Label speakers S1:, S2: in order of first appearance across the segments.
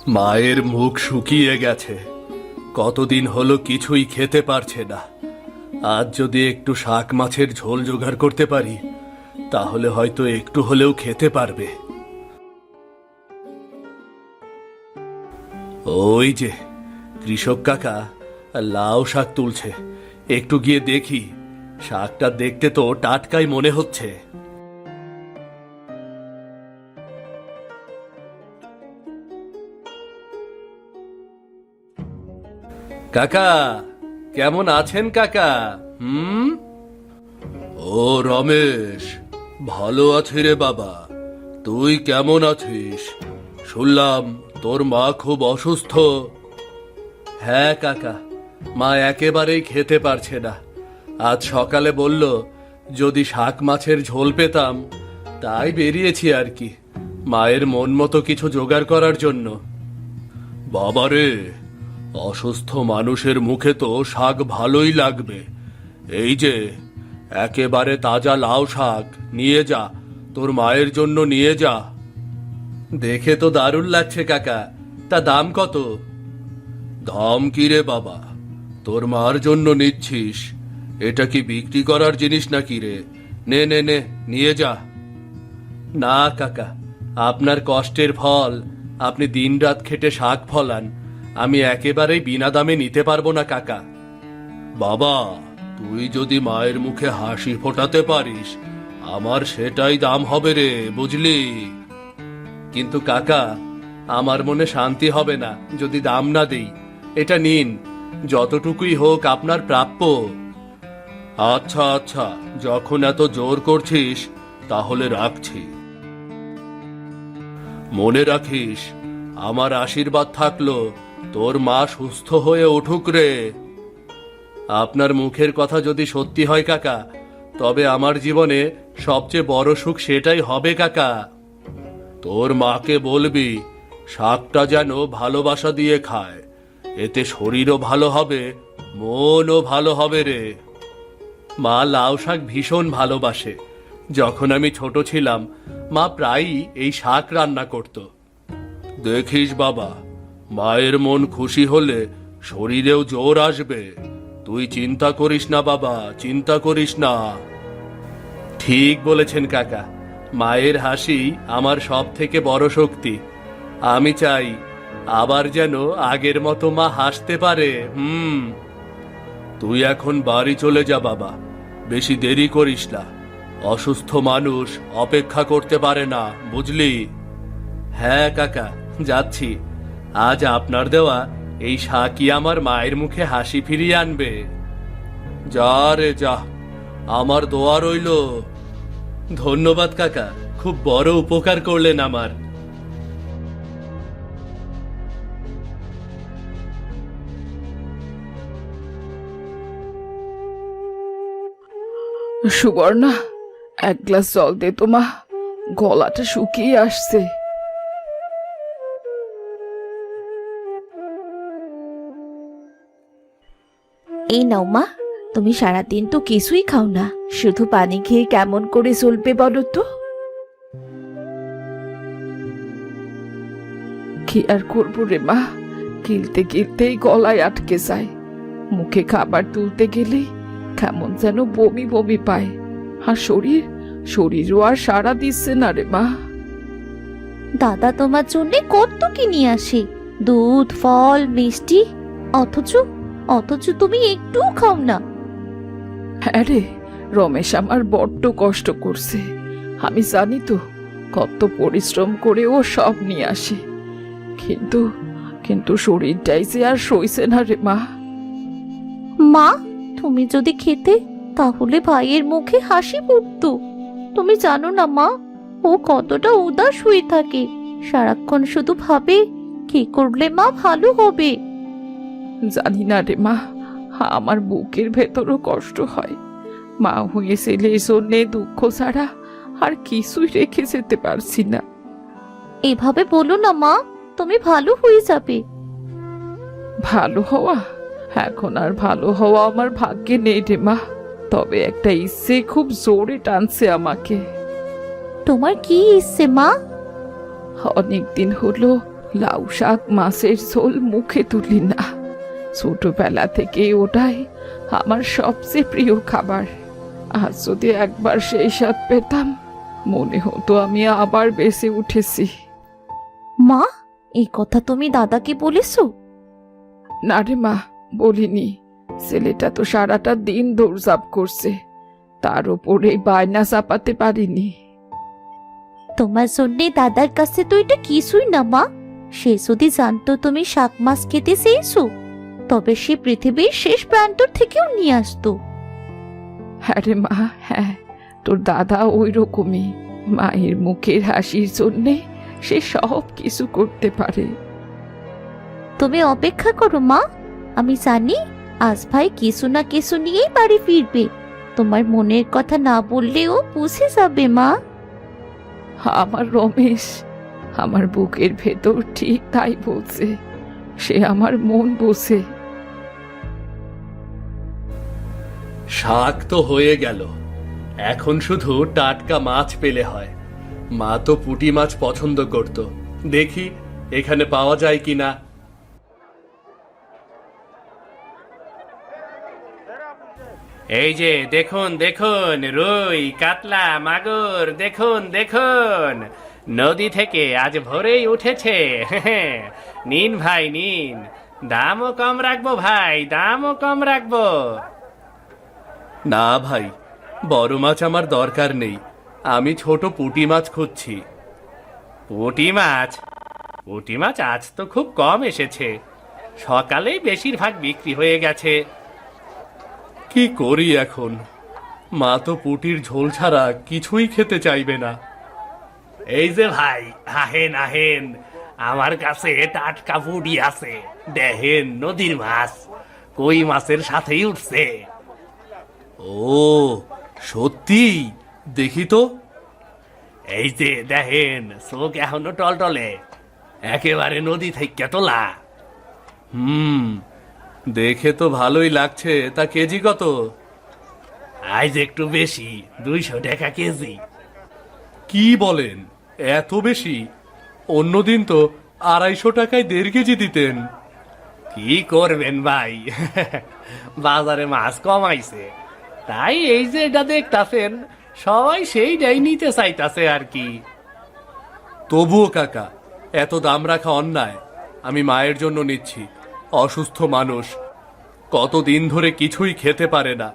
S1: মায়ের মুখ শুকিয়ে গেছে, কতদিন হলো কিছুই খেতে পারছে না। আজ যদি একটু শাক মাছের ঝোল জোগাড় করতে পারি তাহলে হয়তো একটু হলেও খেতে পারবে। ওই যে কৃষক কাকা লাউ শাক তুলছে, একটু গিয়ে দেখি। শাকটা দেখতে তো টাটকাই মনে হচ্ছে। কাকা, কেমন আছেন কাকা? ও রমেশ, ভালো আছি রে বাবা। তুই কেমন আছিস? শুনলাম তোর মা খুব অসুস্থ। হ্যাঁ কাকা, মা একেবারেই খেতে পারছে না। আজ সকালে বলল যদি শাক মাছের ঝোল পেতাম, তাই বেরিয়েছি আর কি, মায়ের মন মতো কিছু জোগাড় করার জন্য। বাবারে, অসুস্থ মানুষের মুখে তো শাক ভালোই লাগবে। এই যে একেবারে তাজা লাউ শাক নিয়ে যা, তোর মায়ের জন্য নিয়ে যা। দেখে তো দারুণ লাগছে কাকা, তা দাম কত? দাম কি রে বাবা, তোর মার জন্য নিচ্ছিস, এটা কি বিক্রি করার জিনিস নাকি রে? নে নে নে, নিয়ে যা। না কাকা, আপনার কষ্টের ফল, আপনি দিনরাত খেটে শাক ফলান, আমি একেবারেই বিনা দামে নিতে পারবো না কাকা। বাবা, তুই যদি মায়ের মুখে হাসি ফোটাতে পারিস, আমার সেটাই দাম হবে রে, বুঝলি? কিন্তু কাকা, আমার মনে শান্তি হবে না যদি দাম না দেই। এটা নিন, যতটুকুই হোক আপনার প্রাপ্য। আচ্ছা আচ্ছা, যখন এত জোর করছিস তাহলে রাখছি। মনে রাখিস, আমার আশীর্বাদ থাকলো তোর মা সুস্থ হয়ে উঠুক রে। আপনার মুখের কথা যদি সত্যি হয় কাকা, তবে আমার জীবনে সবচেয়ে বড় সুখ সেটাই হবে কাকা। তোর মাকে বলবি শাকটা যেন ভালোবাসা দিয়ে খায়, এতে শরীরও ভালো হবে, মনও ভালো হবে রে। মা লাউ শাক ভীষণ ভালোবাসে। যখন আমি ছোট ছিলাম, মা প্রায়ই এই শাক রান্না করত। দেখিস বাবা, মায়ের মন খুশি হলে শরীরেও জোর আসবে। তুই চিন্তা করিস না বাবা, চিন্তা করিস না। ঠিক বলেছেন কাকা, মায়ের হাসি আমার সব থেকে বড় শক্তি। আমি চাই আবার যেন আগের মতো মা হাসতে পারে। তুই এখন বাড়ি চলে যা বাবা, বেশি দেরি করিস না। অসুস্থ মানুষ অপেক্ষা করতে পারে না, বুঝলি? হ্যাঁ কাকা, যাচ্ছি। আজ আপনার দেওয়া এই শাকই আমার মায়ের মুখে হাসি ফিরিয়ে আনবে। যা রে যা, আমার দোয়া রইল। ধন্যবাদ কাকা, খুব বড় উপকার করলেন আমার।
S2: সুবর্ণা, এক গ্লাস জল দে তো মা, গলাটা শুকিয়ে আসছে।
S3: এই নাও মা, তুমি সারাদিন তো কিছুই খাও না, শুধু পানি খেয়ে কেমন করে চলবে বলো তো?
S2: কি আর করবো রে মা, গিলতে গিলতেই গলায় আটকে যায়। মুখে খাবার তুলতে গেলে কেমন যেন বমি বমি পায়। আর শরীরও আর সাড়া দিচ্ছে না রে মা।
S3: দাদা তোমার জন্য কত কি নিয়ে আসে, দুধ, ফল, মিষ্টি, অথচ অথচ তুমি একটুও খাও না।
S2: হ্যাঁ রে, রমেশ আমার বড্ড কষ্ট করছে। আমি জানি তো, কত পরিশ্রম করে ও সব নিয়ে আসে, কিন্তু কিন্তু শরীরটাই যে আর সইছে না রে মা।
S3: মা, তুমি যদি খেতে তাহলে ভাইয়ের মুখে হাসি ফুটতো। তুমি জানো না মা, ও কতটা উদাস হয়ে থাকে, সারাক্ষণ শুধু ভাবে কি করলে মা ভালো হবে।
S2: জানি না রে মা, আমার বুকের ভেতরও কষ্ট হয়। মা হয়ে ছেলে জন্যে দুঃখ ছাড়া আর কিছুই রেখে যেতে পারছি না।
S3: এভাবে বলো না মা, তুমি ভালো হয়ে যাবে।
S2: ভালো হওয়া? এখন আর ভালো হওয়া আমার ভাগ্যে নেই রে মা। তবে একটা ইচ্ছে খুব জোরে টানছে আমাকে।
S3: তোমার কি ইচ্ছে মা?
S2: অনেক দিন হলো লাউ শাক মাছের ঝোল মুখে তুলি না। ছোটবেলা থেকে ওটাই আমার সবচেয়ে প্রিয় খাবার। আজ যদি একবার সেই স্বাদ পেতাম, মনে হতো আমি আবার বেঁচে উঠেছি।
S3: মা, এই কথা তুমি দাদাকে বলেছো?
S2: না রে মা, বলিনি। ছেলেটা তো সারাটা দিন দৌড়ঝাঁপ করছে, তার উপরে বায়না চাপাতে পারিনি।
S3: তোমার জন্যে দাদার কাছে তো এটা কিছুই না মা। সে যদি জানতো তুমি শাক মাছ খেতে চেয়েছো, তবে সে পৃথিবীর শেষ প্রান্তর থেকেও নিয়ে আসতো।
S2: হ্যাঁ রে মা, হ্যাঁ, তোর দাদা ওই রকমই। মায়ের মুখের হাসির জন্যে সে সব কিছু করতে পারে।
S3: তুমি অপেক্ষা করো মা, আমি জানি আজ ভাই কিছু না কিছু নিয়েই বাড়ি ফিরবে। তোমার মনের কথা না বললেও বুঝে যাবে মা।
S2: আমার রমেশ আমার বুকের ভেতর ঠিক তাই বলছে, সে আমার মন বোঝে।
S1: শাক তো হয়ে গেল, এখন শুধু টাটকা মাছ পেলে হয়। মা তো পুঁটি মাছ পছন্দ করত, দেখি এখানে পাওয়া যায় কিনা।
S4: এই যে দেখুন দেখুন, রুই কাতলা মাগুর দেখুন দেখুন, নদী থেকে আজ ভোরেই উঠেছে। নিন ভাই নিন, দামও কম রাখবো ভাই, দামও কম রাখবো।
S1: না ভাই, বড় মাছ আমার দরকার নেই, আমি ছোট পুঁটি মাছ খুঁজছি।
S4: পুঁটি মাছ? পুঁটি মাছ আজ তো খুব কম এসেছে, সকালেই বেশিরভাগ বিক্রি হয়ে গেছে।
S1: কি করি এখন? মা তো পুঁটির ঝোল ছাড়া কিছুই খেতে চাইবে না।
S4: এই যে ভাই, আহেন আহেন, আমার কাছে টাটকা পুঁটি আছে, দেখেন নদীর মাছ, কই মাছের সাথেই উঠছে।
S1: ও সত্যি? দেখি তো।
S4: এই যে দেখেন, চোখ এখনো টলটলে, একেবারে নদী থেকে তোলা।
S1: দেখে তো ভালোই লাগছে, তা কেজি কত?
S4: আজ একটু বেশি, 200 টাকা কেজি।
S1: কি বলেন, এত বেশি? অন্যদিন তো 250 টাকায় 1.5 কেজি দিতেন।
S4: কি করবেন ভাই, বাজারে মাছ কমাইছে, তাই এই যে এটা দেখতাছেন, সবাই সেইটাই নিতে চাইতাছে আর কি।
S1: তবুও কাকা, এত দাম রাখা অন্যায়। আমি মায়ের জন্য নিচ্ছি, অসুস্থ মানুষ, কতদিন ধরে কিছুই খেতে পারে না,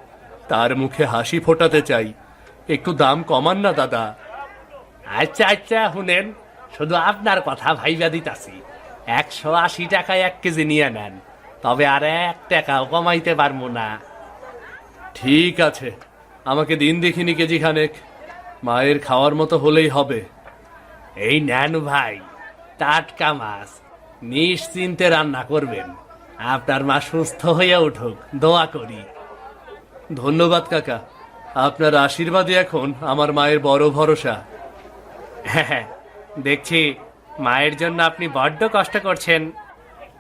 S1: তার মুখে হাসি ফোটাতে চাই। একটু দাম কমান না দাদা।
S4: আচ্ছা আচ্ছা, শুনেন, শুধু আপনার কথা ভাইবা দিতাছি, 180 টাকায় 1 কেজি নিয়ে নেন, তবে আর 1 টাকাও কমাইতে পারবো না।
S1: ঠিক আছে, আমাকে দিন দেখিনি কেজি খানেক, মায়ের খাওয়ার মতো হলেই হবে।
S4: এই নেন ভাই, টাটকা মাছ, নিশ্চিন্তে রান্না করবেন, আপনার মা সুস্থ হয়ে উঠুক, দোয়া করি।
S1: ধন্যবাদ কাকা, আপনার আশীর্বাদই এখন আমার মায়ের বড় ভরসা।
S4: হ্যাঁ, দেখছি মায়ের জন্য আপনি বড্ড কষ্ট করছেন,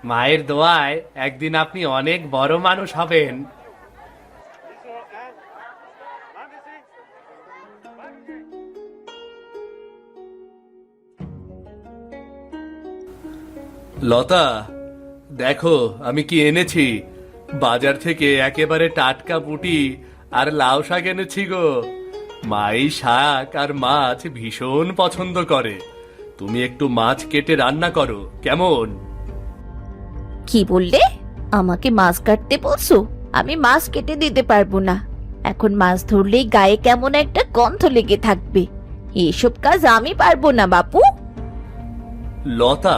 S4: মায়ের দোয়ায় একদিন আপনি অনেক বড় মানুষ হবেন।
S1: লতা, দেখো আমি কি এনেছি। বাজার থেকে একেবারে টাটকা পুঁটি আর লাউ শাক এনেছি গো। মাই শাক আর মাছ ভীষণ পছন্দ করে। তুমি একটু মাছ কেটে রান্না করো, কেমন?
S3: কি বললে? আমাকে মাছ কাটতে বলছো? আমি মাছ কেটে দিতে পারবো না। এখন মাছ ধরলেই গায়ে কেমন একটা গন্ধ লেগে থাকবে। এইসব কাজ আমি পারবো না বাপু।
S1: লতা,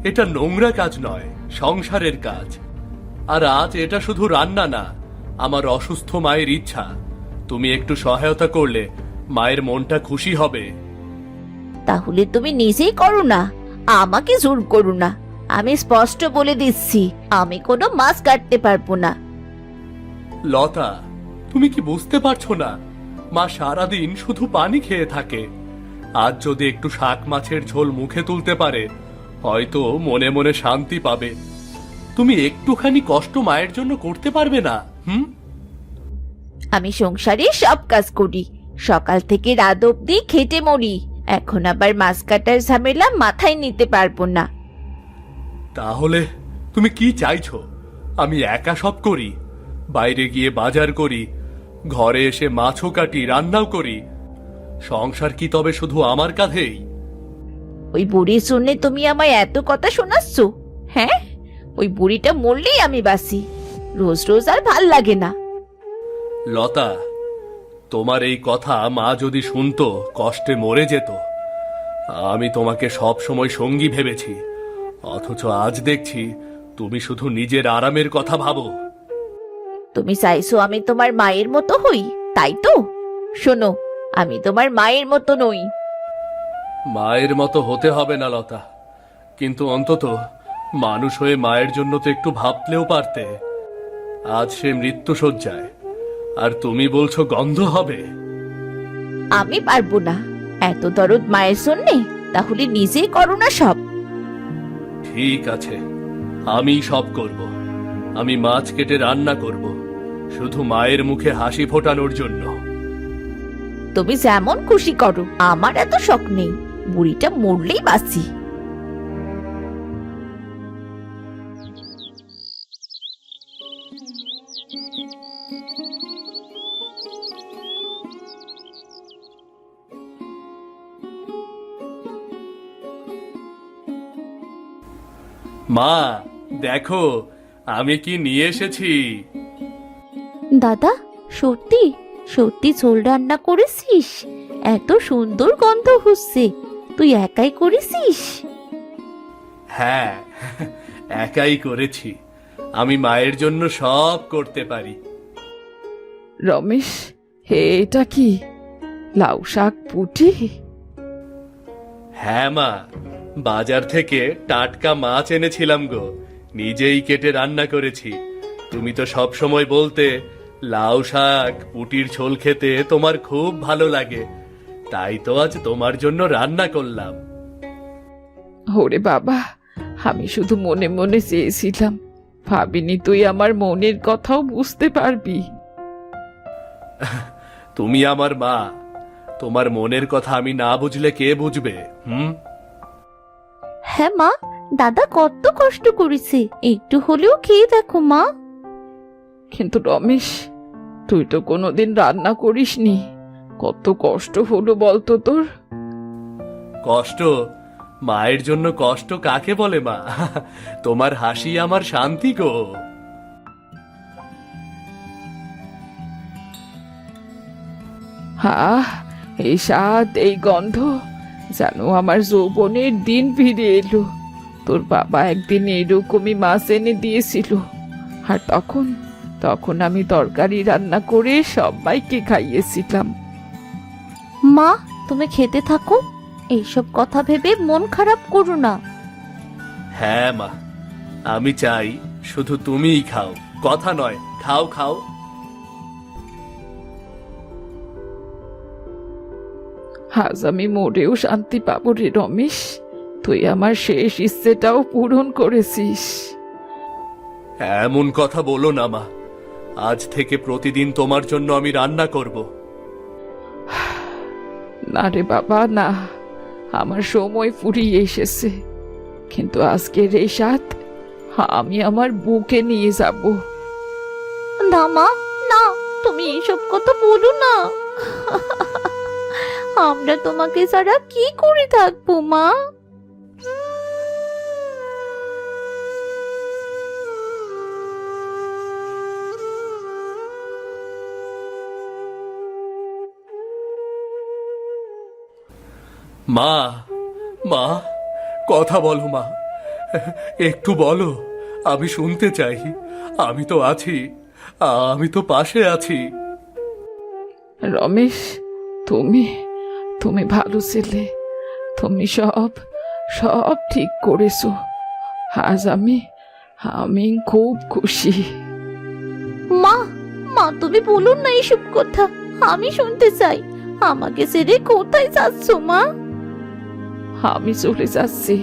S1: এটা নোংরা কাজ নয়, সংসারের কাজ। আর আজ এটা শুধু রান্না না, আমার অসুস্থ মায়ের ইচ্ছা। তুমি একটু সহায়তা করলে মায়ের মনটা খুশি হবে।
S3: তাহলে তুমি নিজেই করো না, আমাকে জোর করো না। আমি স্পষ্ট বলে দিচ্ছি, আমি কোনো মাছ কাটতে পারবো না।
S1: লতা, তুমি কি বুঝতে পারছো না? মা সারাদিন শুধু পানি খেয়ে থাকে। আজ যদি একটু শাক মাছের ঝোল মুখে তুলতে পারে, হয়তো মনে মনে শান্তি পাবে। তুমি একটুখানি কষ্ট মায়ের জন্য করতে পারবে না?
S3: আমি সংসারে সব কাজ করি, সকাল থেকে রাত অব্দি খেটে মরি। এখন আবার মাছ কাটার ঝামেলা মাথায় নিতে পারবো না।
S1: তাহলে তুমি কি চাইছো? আমি একা সব করি? বাইরে গিয়ে বাজার করি, ঘরে এসে মাছও কাটি, রান্নাও করি। সংসার কি তবে শুধু আমার কাঁধেই?
S3: ওই বুড়ির জন্যে তুমি আমায় এত কথা শোনাচ্ছ? হ্যাঁ, ওই বুড়িটা মরলেই আমি বাসি। রোজ রোজ আর ভাল লাগে না।
S1: লতা, তোমার এই কথা মা যদি শুনতো কষ্টে মরে যেত। আমি তোমাকে সব সময় সঙ্গী ভেবেছি, অথচ আজ দেখছি তুমি শুধু নিজের আরামের কথা ভাবো।
S3: তুমি চাইছো আমি তোমার মায়ের মতো হই, তাই তো? শোনো, আমি তোমার মায়ের মতো নই।
S1: মায়ের মতো হতে হবে না লতা, কিন্তু অন্তত মানুষ হয়ে মায়ের জন্য তো একটু ভাবলেও পারতে। আজ সে মৃত্যুশয্যায়, আর তুমি বলছো গন্ধ হবে?
S3: আমি পারবো না। এত দরদ মায়ের জন্যে? তাহলে নিজেই করো না সব।
S1: ঠিক আছে, আমি সব করব। আমি মাছ কেটে রান্না করব, শুধু মায়ের মুখে হাসি ফোটানোর জন্য।
S3: তুমি যেমন খুশি করো, আমার এত শখ নেই। বুড়িটা মরলেই বাঁচি।
S1: মা, দেখো আমি কি নিয়ে এসেছি।
S3: দাদা, সত্যি সত্যি ঝোল রান্না করেছিস? এত সুন্দর গন্ধ হচ্ছে। তুই একাই করেছিস?
S1: হ্যাঁ, একাই করেছি। আমি মায়ের জন্য সব করতে পারি।
S2: রমেশ, এটা কি লাউ শাক পুঁটি?
S1: হ্যাঁ মা, বাজার থেকে টাটকা মাছ এনেছিলাম গো, নিজেই কেটে রান্না করেছি। তুমি তো সব সময় বলতে লাউ শাক পুঁটির ঝোল খেতে তোমার খুব ভালো লাগে, তাই তো আজ তোমার জন্য রান্না করলাম।
S2: ওরে বাবা, আমি শুধু মনে মনে চেয়েছিলাম, ভাবিনি তুই আমার মনের কথাও বুঝতে পারবি।
S1: তুমি আমার মা, তোমার মনের কথা আমি না বুঝলে কে বুঝবে?
S3: হ্যাঁ মা, দাদা কত কষ্ট করেছে, একটু হলেও খেয়ে দেখো মা।
S2: কিন্তু রমেশ, তুই তো কোনোদিন রান্না করিসনি, কত কষ্ট হলো বলতো তোর?
S1: কষ্ট? মায়ের জন্য কষ্ট কাকে বলে মা? তোমার হাসি আমার শান্তি গো।
S2: আহ, এই স্বাদ, এই গন্ধ, যেন আমার যৌবনের দিন ফিরে এলো। তোর বাবা একদিন এরকমই মাছ এনে দিয়েছিল, আর তখন তখন আমি তরকারি রান্না করে সবাইকে খাইয়েছিলাম।
S3: মা, তুমি খেতে থাকো, এইসব কথা ভেবে মন খারাপ করো না।
S1: হ্যাঁ মা, আমি চাই শুধু তুমিই খাও, কথা নয়, খাও খাও।
S2: আজ আমি মরেও শান্তি পাবো রে রমেশ, তুই আমার শেষ ইচ্ছেটাও পূরণ করেছিস।
S1: এমন কথা বলো না মা, আজ থেকে প্রতিদিন তোমার জন্য আমি রান্না করব।
S2: না রে বাবা না, আমার সময় ফুরিয়ে এসেছে, কিন্তু আজকের এই স্বাদ আমি আমার বুকে নিয়ে যাব।
S3: না মা, না, তুমি এইসব কথা বলো না। আমরা তোমাকে ছাড়া কি করে থাকবো মা?
S1: মা, মা, কথা বলো মা, একটু বলো, আমি শুনতে চাই। আমি তো আছি, আমি তো পাশে আছি।
S2: রমেশ, তুমি তুমি ভালো ছেলে, তুমি সব সব ঠিক করেছো। আজ আমি আমি খুব খুশি।
S3: মা, মা তুমি বলুন না এইসব কথা, আমি শুনতে চাই। আমাকে ছেড়ে কোথায় যাচ্ছ মা?
S2: আমি চলে যাচ্ছি,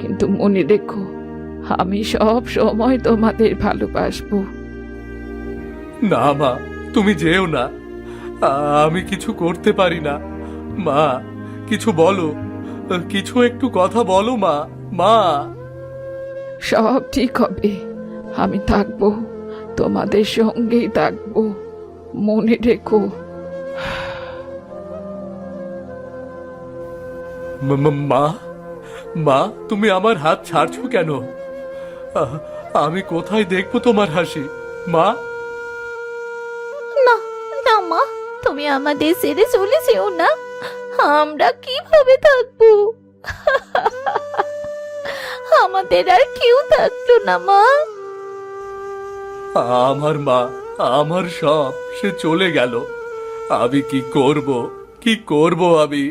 S2: কিন্তু মনে রেখো, আমি সব সময় তোমাদের ভালোবাসবো।
S1: না মা, তুমি যেও না, আমি কিছু করতে পারি না। মা, কিছু বলো, কিছু একটু কথা বলো মা। মা,
S2: সব ঠিক হবে। আমি থাকবো, তোমাদের সঙ্গেই থাকবো, মনে রেখো।
S1: মা, মা, তুমি আমার হাত ছাড়ছো কেন? আমি কোথায় দেখবো তোমার হাসি, মা?
S3: না না মা, তুমি আমাদের ছেড়ে চলে যেও না। আমরা কিভাবে থাকবো? আমাদের আর কেউ থাকতো না মা।
S1: আমার মা, আমার সব, সে চলে গেল। আমি কি করব, কি করব আমি?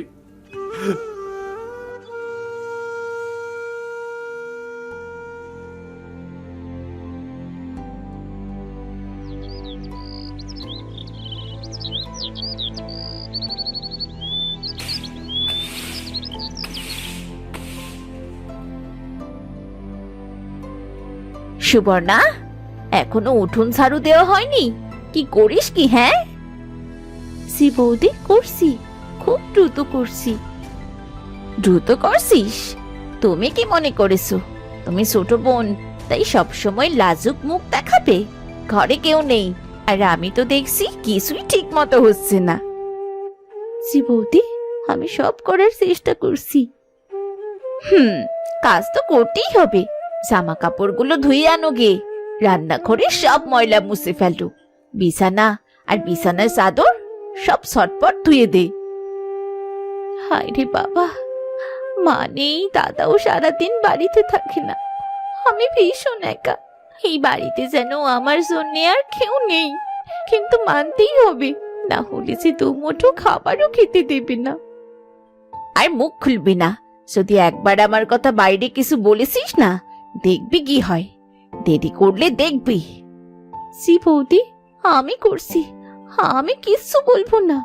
S3: সুবর্ণা, এখনো উঠোন ঝাড়ু দেওয়া হয়নি? কি করিস কি? হ্যাঁ সি বৌদি, করছি, খুব দ্রুত করছি। দ্রুত করছিস? তুমি কি মনে করেছো তুমি ছোট বোন তাই সবসময় লাজুক মুখ দেখাবে? ঘরে কেউ নেই, আর আমি তো দেখছি কিছুই ঠিক মতো হচ্ছে না। সি বৌদি, আমি সব করার চেষ্টা করছি। কাজ তো করতেই হবে। জামা কাপড়গুলো ধুয়ে আনো গে, রান্নাঘরে সব ময়লা মুছে ফেলো, বিছানা আর বিছানার চাদর সব ছটপট ধুয়ে দে। হায় রে বাবা, মা নেই, দাদাও সারাদিন বাড়িতে থাকে না। আমি ভীষণ একা। এই বাড়িতে যেন আমার জন্য আর কেউ নেই, কিন্তু মানতেই হবে, না হলে যে দুমুঠো খাবারও খেতে দেবে না। আর মুখ খুলবি না, যদি একবার আমার কথা বাইরে কিছু বলেছিস না, দেখবি কি হয়। দেরি করলে দেখবি। সি বৌদি, আমি করছি, আমি কিচ্ছু বলবো না।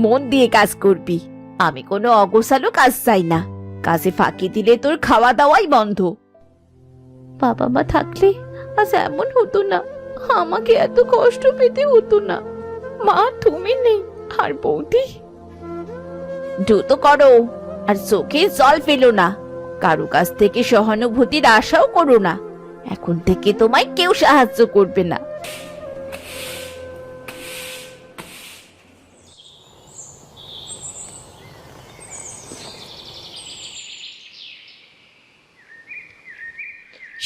S3: মন দিয়ে কাজ করবি, আমি কোনো অগোছালো কাজ চাই না। কাজে ফাঁকি দিলে তোর খাওয়া দাওয়াই বন্ধ। বাবা মা থাকলে আজ এমন হতো না, আমাকে এত কষ্ট পেতে হতো না। মা তুমি নেই, আর বৌদি। দ্রুত করো, আর চোখে জল ফেলো না। কারো কাছ থেকে সহানুভূতির আশাও করো না। এখন থেকে তোমায় কেউ সাহায্য করবে না।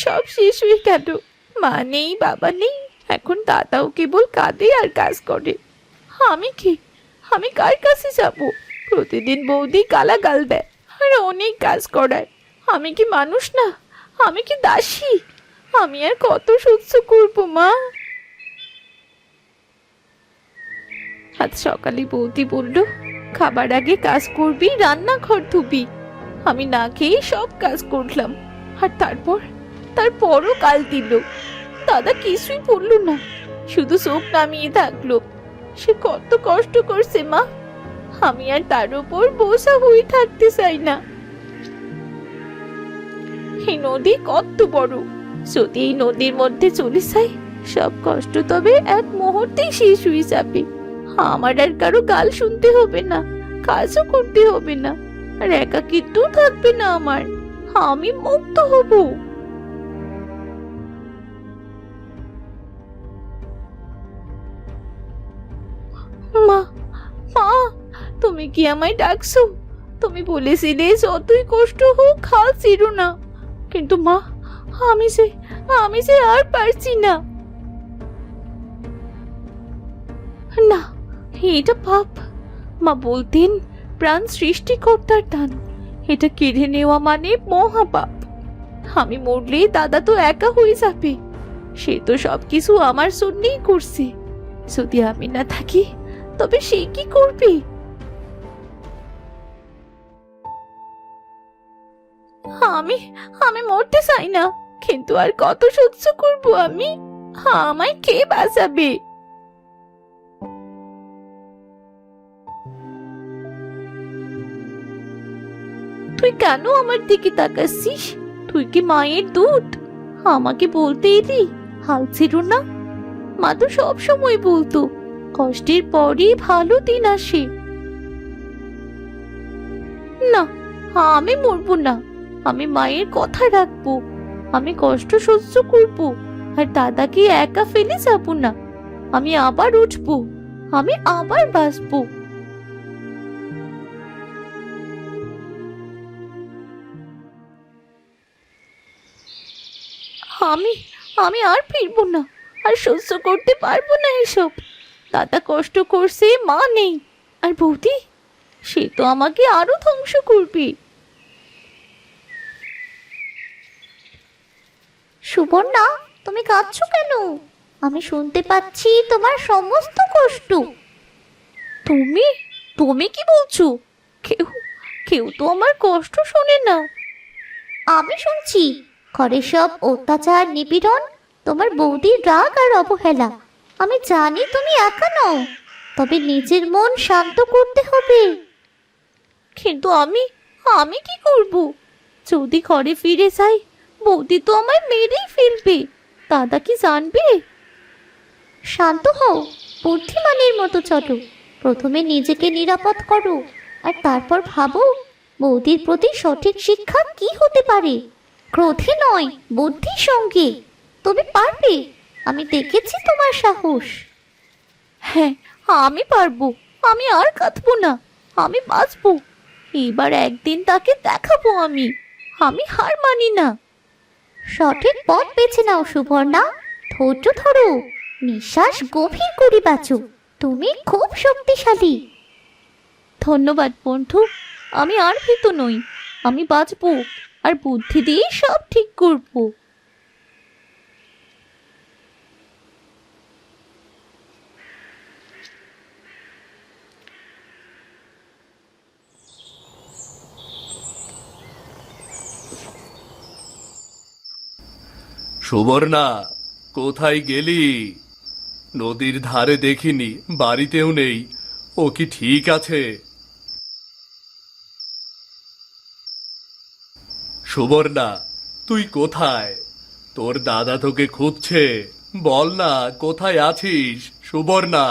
S3: সব শেষ হয়ে গেল। মা নেই, বাবা নেই, এখন দাদাও কেবল কাঁদে আর কাজ করে। আমি কি, আমি কার কাছে যাব? প্রতিদিন বৌদি গালাগাল দেয় আর অনেক কাজ করায়। আমি কি মানুষ না? আমি কি দাসী? আমি আর কত সহ্য করবো মা? আজ সকালে বৌদি বলল, খাবার আগে কাজ করবি, রান্নাঘর ধুবি। আমি না খেয়ে সব কাজ করলাম, আর তারপরও কাল দিল। দাদা কিছুই বলল না, শুধু চোখ নামিয়ে থাকলো। সে কত কষ্ট করছে মা, আমি আর তার উপর বোঝা হয়ে থাকতে চাই না। এই নদী কত বড়, যদি এই নদীর মধ্যে চলে যাই, সব কষ্ট তবে এক মুহূর্তেই শেষ হয়ে যাবে। আমার আর কারো গাল শুনতে হবে না, কাজও করতে হবে না, আর একাকিত্ব থাকবে না আমার। আমি মুক্ত হব। মা, মা, তুমি কি আমায় ডাকছো? তুমি বলেছিলে যতই কষ্ট হোক হাল ছিড়ো না, কিন্তু মা, আমি যে আর পারছি না। না, এটা পাপ। মা বলতেন প্রাণ সৃষ্টিকর্তার দান, এটা কেড়ে নেওয়া মানে মহাপাপ। আমি মরলে দাদা তো একা হয়ে যাবে, সে তো সবকিছু আমার জন্যই করছে। যদি আমি না থাকি তবে সে কি করবে? আমি মরতে চাই না, কিন্তু আর কত সহ্য করব আমি? আমায় কে বাঁচাবে? তুই কেন আমার দিকে তাকাচ্ছিস? তুই কি মায়ের দুধ? আমাকে বলতে এলি হাল ছেড়ো না। মা তো সব সময় বলতো কষ্টের পরই ভালো দিন আসে। না, আমি মরবো না, আমি মায়ের কথা রাখবো, আমি কষ্ট সহ্য করব, আর দাদাকে একা ফেলে যাব না। আমি আবার উঠবো, আমি আবার বাঁচবো। আমি আমি আর ফিরবো না, আর সহ্য করতে পারবো না এসব। দাদা কষ্ট করছে, মা নেই, আর বৌদি সে তো আমাকে আরো ধ্বংস করবে। সুবর্ণা, তুমি কাঁদছো কেন? আমি শুনতে পাচ্ছি তোমার সমস্ত কষ্ট। তুমি তুমি কি বলছো? কেউ কেউ তো আমার কষ্ট শোনে না। আমি শুনছি, ঘরে সব অত্যাচার, নিপীড়ন, তোমার বৌদির রাগ আর অবহেলা। আমি জানি তুমি একা নও, তবে নিজের মন শান্ত করতে হবে। কিন্তু আমি আমি কি করব? যদি ঘরে ফিরে যাই, বৌদি তো আমায় মেরেই ফেলবে। দাদা কি জানবে? শান্ত হও, বুদ্ধিমানের মতো চলো। প্রথমে নিজেকে নিরাপদ করো, আর তারপর ভাবো বৌদির প্রতি সঠিক শিক্ষা কি হতে পারে। ক্রোধে নয়, বুদ্ধির সঙ্গে। তুমি পারবে, আমি দেখেছি তোমার সাহস। হ্যাঁ, আমি পারবো। আমি আর কাঁদবো না, আমি বাঁচবো। এবার একদিন তাকে দেখাবো আমি আমি হার মানি না। সঠিক পথ বেছে নাও সুবর্ণা, ধৈর্য ধরো, নিঃশ্বাস গভীর করে বাঁচো। তুমি খুব শক্তিশালী। ধন্যবাদ বন্ধু, আমি আর ভীত নই। আমি বাঁচবো, আর বুদ্ধি দিয়ে সব ঠিক করবো।
S1: সুবর্ণা, কোথায় গেলি? নদীর ধারে দেখিনি, বাড়িতেও নেই। ও কি ঠিক আছে? সুবর্ণা, তুই কোথায়? তোর দাদা তোকে খুঁজছে। বল না, কোথায় আছিস সুবর্ণা?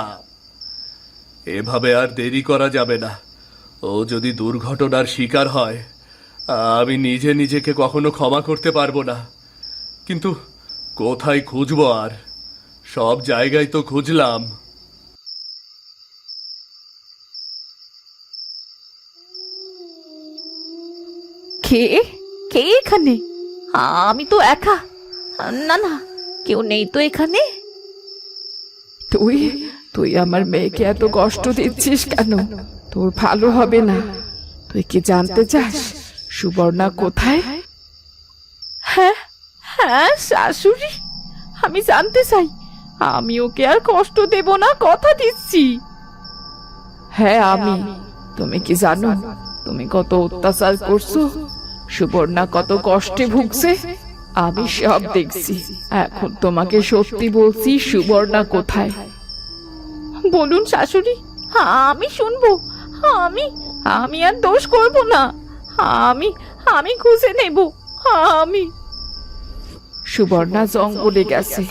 S1: এভাবে আর দেরি করা যাবে না। ও যদি দুর্ঘটনার শিকার হয়, আমি নিজে নিজেকে কখনো ক্ষমা করতে পারবো না। কিন্তু কোথায় খুঁজবো আর? সব জায়গায় তো খুঁজলাম।
S2: কে কে এখানে? আমি তো একা। না না, কেউ নেই তো এখানে। তুই তুই আমার মেয়েকে এত কষ্ট দিচ্ছিস কেন? তোর ভালো হবে না। তুই কি জানতে চাস সুবর্ণা কোথায়? হ্যাঁ হ্যাঁ শাশুড়ি, আমি জানতে চাই। আমি ওকে আর কষ্ট দেব না, কথা দিচ্ছি। হ্যাঁ আমি। তুমি কি জানো তুমি কত অত্যাচার করছো? সুবর্ণা কত কষ্টে ভুগছে আমি সব দেখছি। এখন তোমাকে সত্যি বলছি, সুবর্ণা কোথায়? বলুন শাশুড়ি, আমি শুনবো। আমি আমি আর দোষ করব না। আমি আমি খুঁজে নেব। আমি সুবর্ণা জঙ্গলে গেছে।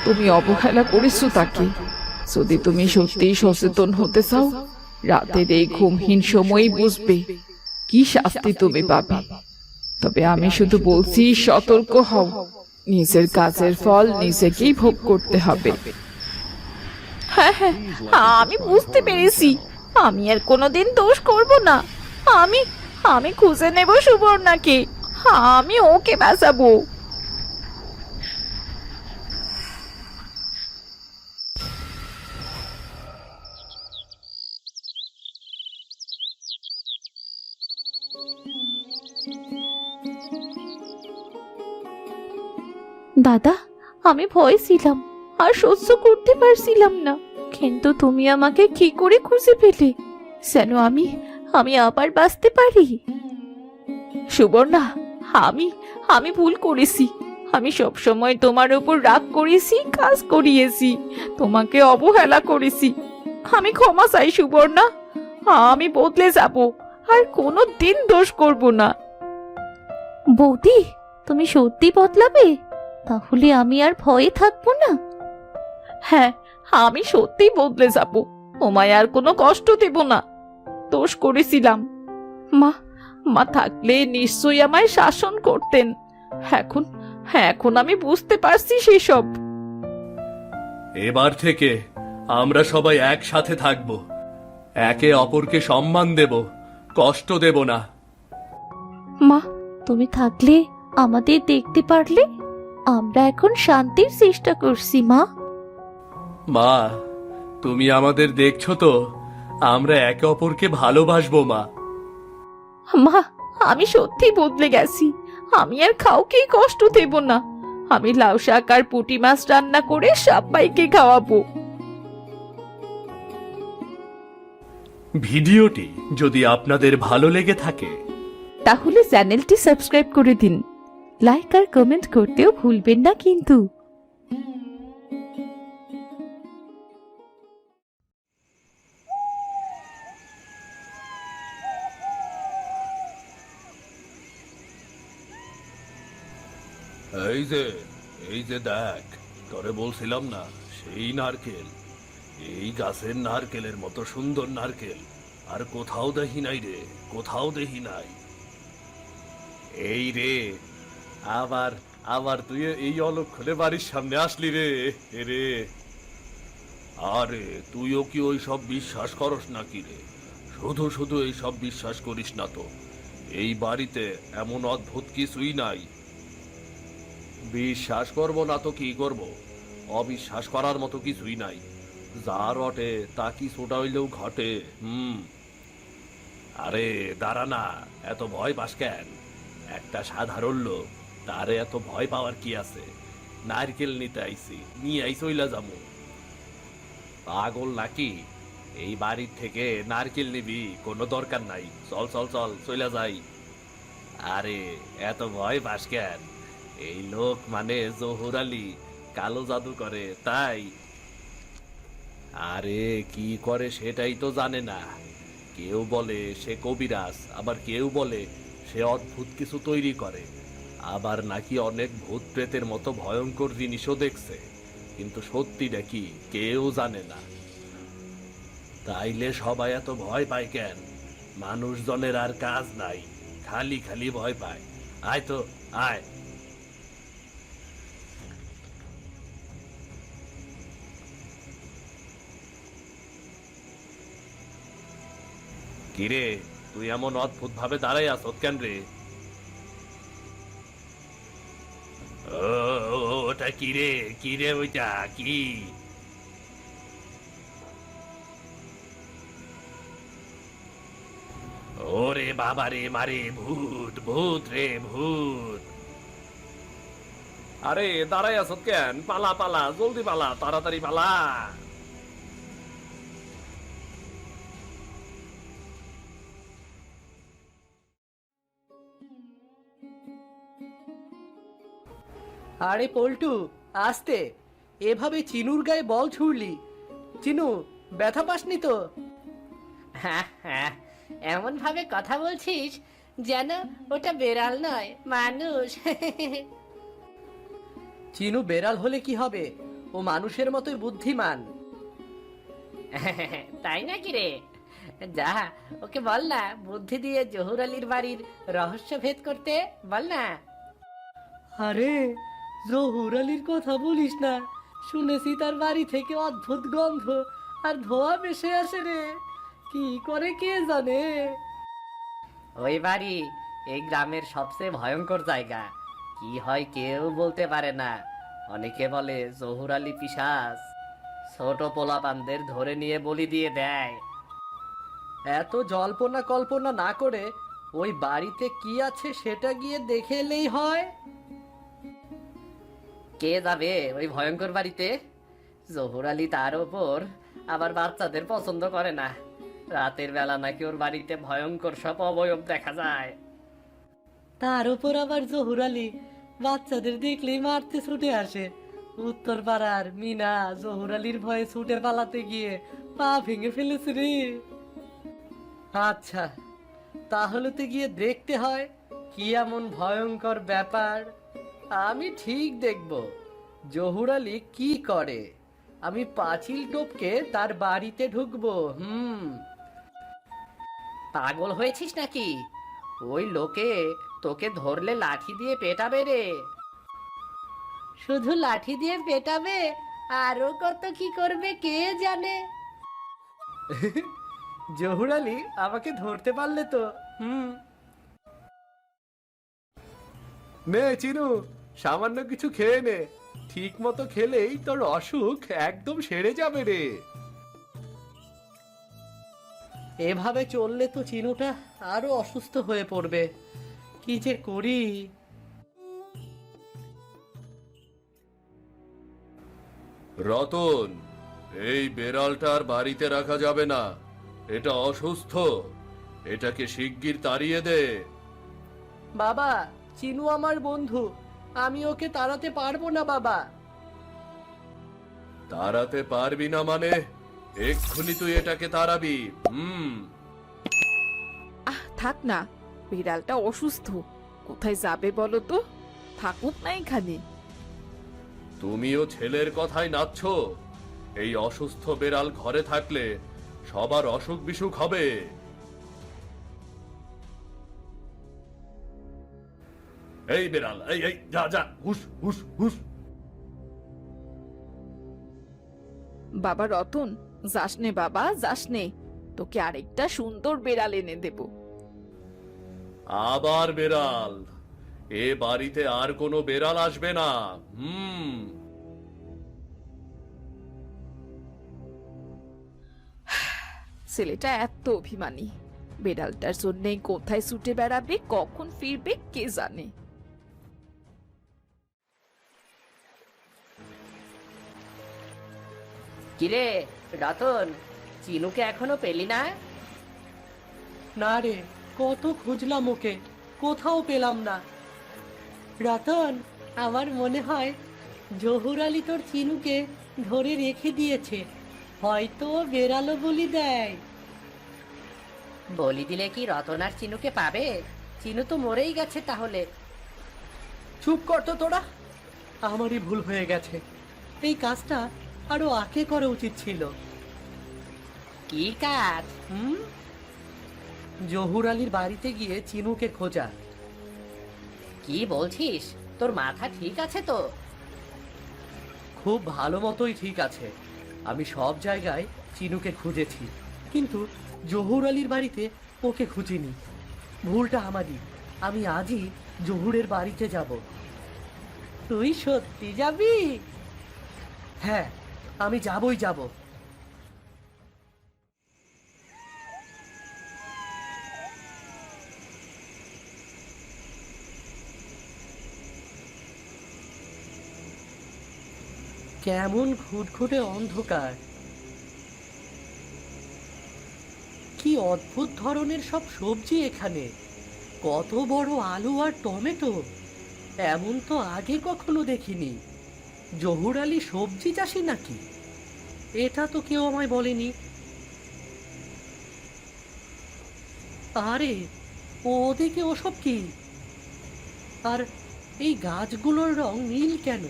S2: তুমি অবহেলা করেছো তাকে। যদি তুমি সত্যিই সচেতন হতে চাও, রাতের এই ঘুমহীন সময় বুঝবে কি শাস্তি তুমি পাবে। তবে আমি শুধু বলছি, সতর্ক হও। নিজের কাজের ফল নিজেকেই ভোগ করতে হবে। হ্যাঁ হ্যাঁ, আমি বুঝতে পেরেছি। আমি আর কোনোদিন দোষ করব না। আমি আমি খুঁজে নেব সুবর্ণাকে। আমি ওকে বাঁচাবো।
S3: দাদা, আমি ভয় ছিলাম, আর সহ্য করতে পারছিলাম না। কিন্তু তুমি আমাকে কি করে খুঁজে পেলে, যেন আমি আমি আবার বাঁচতে পারি।
S2: সুবর্ণা, আমি আমি ভুল করেছি। আমি সব সময় তোমার উপর রাগ করেছি, কাজ করিয়েছি, তোমাকে অবহেলা করেছি। আমি ক্ষমা চাই সুবর্ণা। আমি বদলে যাব, আর কোনো দিন দোষ করব না।
S3: বৌদি, তুমি সত্যি বদলাবে? তাহলে আমি আর ভয়ে থাকবো না।
S2: হ্যাঁ, আমি সত্যি বদলে যাব। তোমায় আর কোনো কষ্ট দেব না। দোষ করেছিলাম। মা মা থাকলে নিশ্চয়ই আমায় শাসন করতেন। এখন এখন আমি বুঝতে পারছি সেসব।
S1: এবার থেকে আমরা সবাই একসাথে থাকব, একে অপরকে সম্মান দেব, কষ্ট দেব না।
S3: মা, তুমি থাকলে আমাদের দেখতে পারলে। আমরা এখন শান্তির চেষ্টা করছি মা।
S1: মা, তুমি আমাদের দেখছো তো? আমরা একে অপরকে ভালোবাসবো মা।
S2: মা, আমি সত্যি বদলে গেছি। আমি আর কাউকেই কষ্ট দেব না। আমি লাউ শাক আর পুঁটি মাছ রান্না করে সবাইকে খাওয়াবো।
S1: ভিডিওটি যদি আপনাদের ভালো লেগে থাকে
S2: তাহলে চ্যানেলটি সাবস্ক্রাইব করে দিন।
S3: লাইক আর কমেন্ট করতেও ভুলবেন না কিন্তু।
S1: এই যে এই যে দেখ, তোরে বলছিলাম না সেই নারকেল। এই গাছের নারকেলের মতো সুন্দর নারকেল আর কোথাও দেখি নাই রে, কোথাও দেখি নাই। এই রে, আবার আবার তুই এই অলক্ষণে বাড়ির সামনে আসলি রে। রে, আরে তুইও কি ওই সব বিশ্বাস করস নাকি রে? শুধু শুধু এই সব বিশ্বাস করিস না তো। এই বাড়িতে এমন অদ্ভুত কিছুই নাই। বিশ্বাস করব না তো কি করব? অবিশ্বাস করার মতো কিছুই নাই। যা রটে তা কি ছোটা হইলেও ঘটে। আরে দাঁড়া না, এত ভয় পাস কেন? একটা সাধারণ লোক, তারে এত ভয় পাওয়ার কি আছে? নারকেল নিতে আইছি, নিয়ে আইসইলা যাবো। পাগল নাকি? এই বাড়ির থেকে নারকেল নিবি কোনো দরকার নাই। চল চল চল, চইলা যাই। আরে এত ভয় পাস কেন? এই লোক মানে জহুর আলী, কালো জাদু করে তাই। আরে কি করে সেটাই তো জানে না। কেউ বলে সে কবিরাজ, আবার কেউ বলে সে অদ্ভুত কিছু তৈরি করে, আবার নাকি অনেক ভূত প্রেতের মতো ভয়ঙ্কর জিনিসও দেখছে। কিন্তু সত্যিটা কি কেউ জানে না। তাইলে সবাই এত ভয় পায় কেন? মানুষজনের আর কাজ নাই, খালি খালি ভয় পায়। আয় তো আয়। কিরে, তুই এমন অদ্ভুত ভাবে দাঁড়াই আছ কেন রে? ওটা কিরে, কিরে ওইটা কি? ওরে বাবা রে, মারে ভূত, ভূত রে ভূত। আরে দাঁড়াই আছ কেন? পালা পালা, জলদি পালা, তাড়াতাড়ি পালা।
S5: আরে পল্টু, আস্তে। এভাবে চিনুর গায়ে বল ছুড়লি। চিনু, ব্যথা পাসনি তো?
S6: হ্যাঁ হ্যাঁ, এমন ভাবে কথা বলছিস যেন ওটা বেড়াল নয়, মানুষ।
S5: চিনু বেড়াল হলে কি হবে? ও মানুষের মতোই বুদ্ধিমান।
S6: তাই নাকি রে? যা, ওকে বল না বুদ্ধি দিয়ে জহুর আলীর বাড়ির রহস্য ভেদ করতে, বল না।
S5: আরে জহুর আলীর কথা বলিস না। শুনেছি তার বাড়ি থেকে অদ্ভুত গন্ধ আর ধোঁয়া ভেসে আসে রে। কি করে কে জানে?
S6: ওই বাড়ি এই গ্রামের সবচেয়ে ভয়ঙ্কর জায়গা। কি হয় কেউ বলতে পারে না। অনেকে বলে জহুর আলী পিশাচ, ছোট পোলাপানদের ধরে নিয়ে বলি দিয়ে দেয়।
S5: এত জল্পনা কল্পনা না করে ওই বাড়িতে কি আছে সেটা গিয়ে দেখে এলেই হয়।
S6: কে যাবে ওই ভয়ঙ্কর বাড়িতে? জহুর আলী তার ওপর আবার বাচ্চাদের পছন্দ করে না। রাতের বেলা নাকি ওর বাড়িতে ভয়ঙ্কর সব অবয়ব দেখা যায়।
S5: তার উপর আবার জহুর আলী বাচ্চাদের দেখলেই মারতে ছুটে আসে। উত্তর পাড়ার মিনা জহুর আলীর ভয়ে ছুটে পালাতে গিয়ে পা ভেঙে ফেলেছে রে। আচ্ছা, তাহলে তো গিয়ে দেখতে হয় কি এমন ভয়ঙ্কর ব্যাপার। আমি ঠিক দেখব জহুর আলী কি করে। আমি পাঁচিল টপকে তার বাড়িতে ঢুকবো।
S6: পাগল হয়েছিস নাকি? ওই লোকে তোকে ধরলে লাঠি দিয়ে পেটাবে রে। শুধু লাঠি দিয়ে পেটাবে, আরো কত কি করবে কে জানে।
S5: জহুর আলী আমাকে ধরতে পারলে তো। নে চিনু, সামান্য কিছু খেয়ে নে। ঠিক মতো খেলেই তোর অসুখ একদম সেরে যাবে রে। এভাবে চললে তো চিনুটা আরো অসুস্থ হয়ে পড়বে। কি যে করি।
S1: রতন, এই বেড়ালটার বাড়িতে রাখা যাবে না। এটা অসুস্থ। এটাকে শিগগির তাড়িয়ে দে।
S5: বাবা, চিনু আমার বন্ধু, আমি ওকে তাড়াতে পারবো না বাবা।
S1: তাড়াতে পারবি না মানে? এক্ষুনি তুই এটাকে তাড়াবি।
S2: থাক না, বিড়ালটা অসুস্থ, কোথায় যাবে বলো তো? থাকুক না এখানে।
S1: তুমিও ছেলের কথায় নাচছ? এই অসুস্থ বেড়াল ঘরে থাকলে সবার অসুখ বিসুখ হবে। এই বেড়াল, এই এই যা যা, হুস হুস হুস।
S2: বাবা রতন, যাস নে বাবা, যাস নে, তোকে আরেকটা সুন্দর বেড়াল এনে দেব।
S1: আবার বেড়াল? এ বাড়িতে আর কোনো বেড়াল আসবে না।
S2: ছেলেটা এত অভিমানী, বেড়ালটার জন্য কোথায় ছুটে বেড়াবে, কখন ফিরবে কে জানে।
S6: কিরে রতন, চিনুকে এখনো পেলি না?
S5: না রে, কত খুঁজলাম ওকে, কোথাও পেলাম না। রতন, আমার মনে হয় জহুর আলী তোর চিনুকে ধরে রেখে দিয়েছে। হয়তো বেরালো বলি দেয়।
S6: বলি দিলে কি রতন আর চিনুকে পাবে? চিনু তো মরেই গেছে তাহলে।
S5: চুপ কর তো তোরা। আমারই ভুল হয়ে গেছে। এই কাজটা আরো আগে করা উচিত ছিল।
S6: কি কাজ?
S5: জহুর আলীর বাড়িতে গিয়ে চিনুকে খোঁজা।
S6: কি বলছিস? তোর মাথা ঠিক আছে তো?
S5: খুব ভালো মতোই ঠিক আছে। আমি সব জায়গায় চিনুকে খুঁজেছি, কিন্তু জহুর আলীর বাড়িতে ওকে খুঁজিনি। ভুলটা আমারই। আমি আজই জহুরের বাড়িতে যাব। তুই সত্যি যাবি? হ্যাঁ, আমি যাবই যাব। কেমন ঘুটঘুটে অন্ধকার। কি অদ্ভুত ধরনের সব সবজি এখানে। কত বড় আলু আর টমেটো, এমন তো আগে কখনো দেখিনি। জহুর আলী সবজি চাষি নাকি? এটা তো কেউ আমায় বলেনি। আরে, ওদিকে ওসব কি? আর এই গাছগুলোর রং নীল কেন?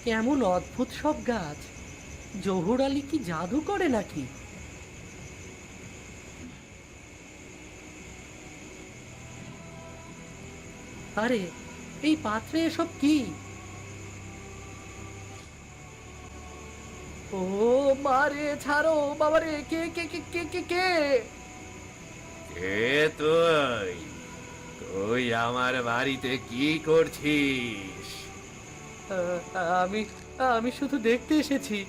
S5: কেমন অদ্ভুত সব গাছ। জহুর আলী কি জাদু করে নাকি? আরে, এই পাত্রে এসব কি? ও মারে, ছাড়ো বাবারে। কে কে কে কে কে কে?
S1: এ তুই তুই আমার বাড়িতে কি করছিস?
S5: আমি আমি শুধু দেখতে এসেছি।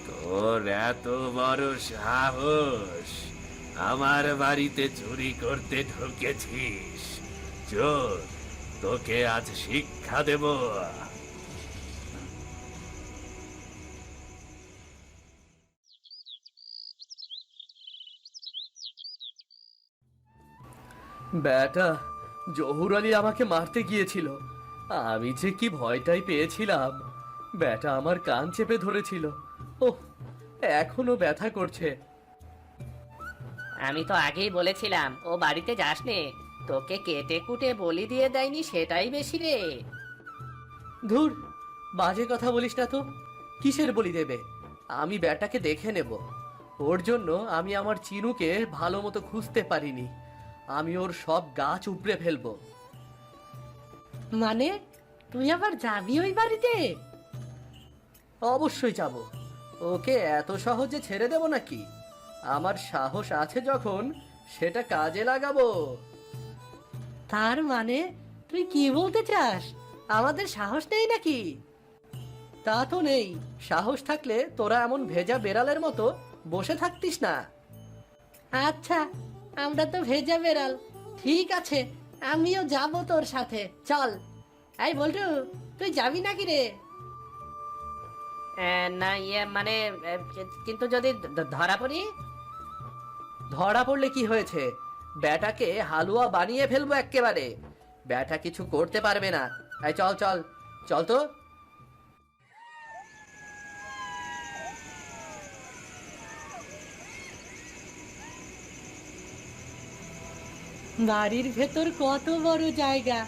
S1: তোর এত বড় সাহস, আমার বাড়িতে চুরি করতে ঢুকেছিস? চোর, তোকে আজ শিক্ষা দেব।
S5: ব্যাটা, জহুর আলী আমাকে মারতে গিয়েছিল। আমি যে কি ভয়টাই পেয়েছিলাম। ব্যাটা আমার কান চেপে ধরেছিল। ওহ, এখনো ব্যথা করছে।
S6: আমি তো আগেই বলেছিলাম ও বাড়িতে যাস নে। তোকে কেটে কুটে বলি দিয়ে দেয়নি সেটাই বেশি রে।
S5: ধুর, বাজে কথা বলিস না তো। কিসের বলি দেবে? আমি ব্যাটাকে দেখে নেব। ওর জন্য আমি আমার চিনুকে ভালো মতো খুঁজতে পারিনি। আমি ওর সব গাছ উপড়ে ফেলবো।
S6: মানে তুই আবার যাবি ওই বাড়িতে?
S5: অবশ্যই যাব। ওকে এত সহজে ছেড়ে দেব নাকি? আমার সাহস আছে যখন, সেটা কাজে লাগাবো।
S6: তার মানে তুই কি বলতে চাস, আমাদের সাহস নেই নাকি?
S5: তা তো নেই। সাহস থাকলে তোরা এমন ভেজা বেড়ালের মতো বসে থাকতিস না।
S6: আচ্ছা, আমরা তো ভেজা বেড়াল, ঠিক আছে, আমিও যাব তোর সাথে, চল। এই বল্টু, তুই যাবি নাকি রে? না ইয়ে মানে কিন্তু যদি ধরা পড়ি?
S5: ধরা পড়লে কি হয়েছে? ব্যাটাকে হালুয়া বানিয়ে ফেলবো এক্কেবারে। ব্যাটা কিছু করতে পারবে না। এই চল চল চল তো।
S6: বাড়ির ভেতর কত বড় জায়গা,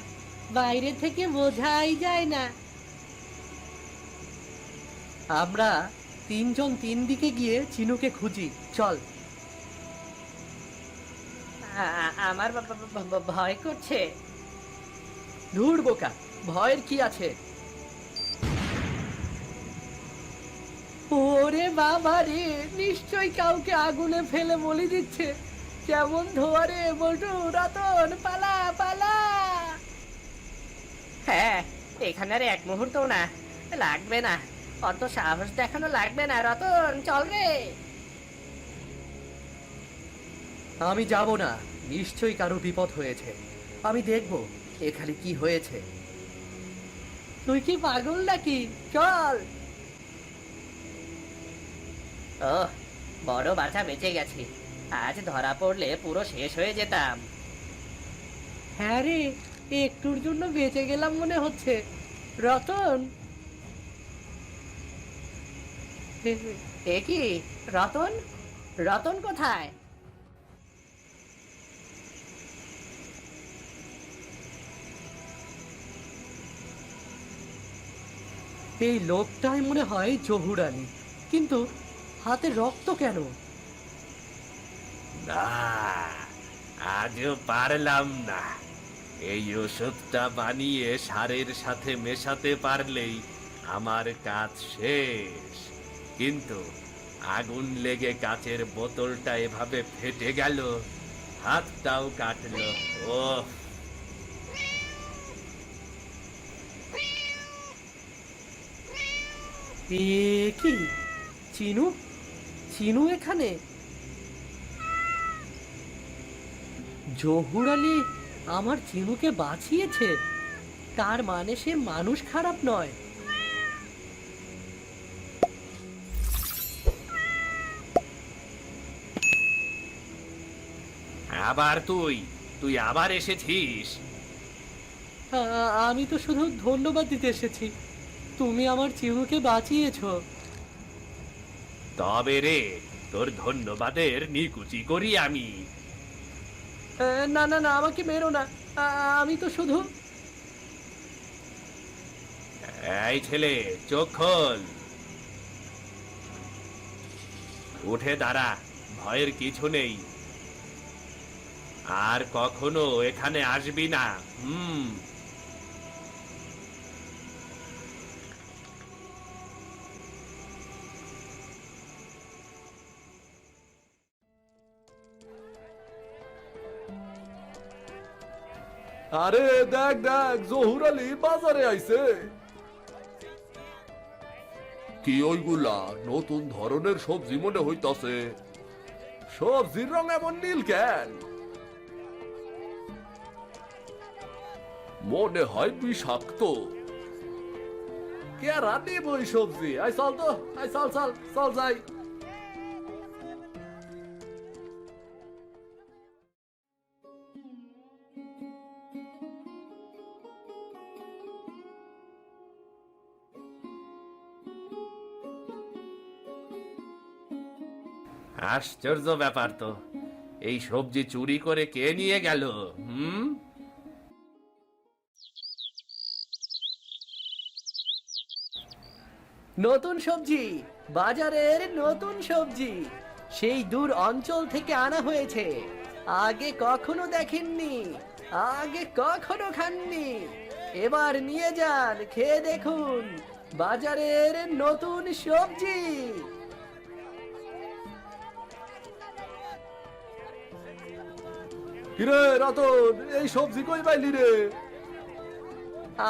S6: বাইরে থেকে বোঝাই যায় না।
S5: আমরা তিনজন তিন দিকে গিয়ে চিনুকে খুঁজি, চল।
S6: আমার ভয় করছে।
S5: ধুর বোকা, ভয়ের কি আছে?
S6: ওরে বাবা রে, নিশ্চয়ই কাউকে আগুনে ফেলে বলি দিচ্ছে। কেমন ধোয়া রে বল্টু, রতন, পালা পালা। হ্যাঁ, এখানে আর এক মুহূর্ত না লাগবে না, অত সাহস দেখানো লাগবে না। রতন, চল রে।
S5: আমি যাব না। নিশ্চয়ই কারো বিপদ হয়েছে। আমি দেখব এখানে কি হয়েছে।
S6: তুই কি পাগল নাকি? চল। ও, বড় বাছা বেঁচে গেছি। আজ ধরা পড়লে পুরো শেষ হয়ে যেতাম। হ্যাঁ রে, একটুর জন্য বেঁচে গেলাম মনে হচ্ছে। রতন, এ কি রতন? রতন কোথায়?
S5: এই লোকটাই মনে হয় জহুর আলী, কিন্তু হাতে রক্ত কেন?
S4: না, আজও পারলাম না। এই ওষুধটা বানিয়ে সারের সাথে মেশাতে পারলেই আমার কাজ শেষ। কিন্তু আগুন লেগে কাচের বোতলটা এভাবে ফেটে গেল, হাতটাও কাটলো। ওহ,
S5: এ কি? চিনু? চিনু এখানে? জহুর আলী আমার চিনুকে বাঁচিয়েছে। তার মানে সে মানুষ খারাপ নয়।
S4: আবার তুই তুই আবার এসেছিস?
S5: আমি তো শুধু ধন্যবাদ দিতে এসেছি। তুমি আমার চিনুকে বাঁচিয়েছো।
S4: তবে রে, তোর ধন্যবাদের নিকুচি করি আমি।
S5: না না না, আমাকে মেরো না। আমি তো শুধু।
S4: এই ছেলে, চোখ খোল, উঠে দাঁড়া, ভয়ের কিছু নেই। আর কখনো এখানে আসবি না।
S1: আরে দেখ দেখ, জহুর আলী বাজারে আইছে। কি ওইগুলা নতুন ধরনের সবজি মনে হইতাছে? সবজির রং এমন নীল কেন? মনে হয় বিষাক্ত। কে রাতে বই সবজি? আই চল তো, আই চল চল চল যাই।
S4: আশ্চর্য ব্যাপার তো, এই সবজি চুরি করে কে নিয়ে গেল?
S5: নতুন সবজি, বাজারের নতুন সবজি, সেই দূর অঞ্চল থেকে আনা হয়েছে। আগে কখনো দেখেননি, আগে কখনো খাননি। এবার নিয়ে যান, খেয়ে দেখুন বাজারের নতুন সবজি।
S1: কিরে রতন, এই সবজি কই পাইলি রে?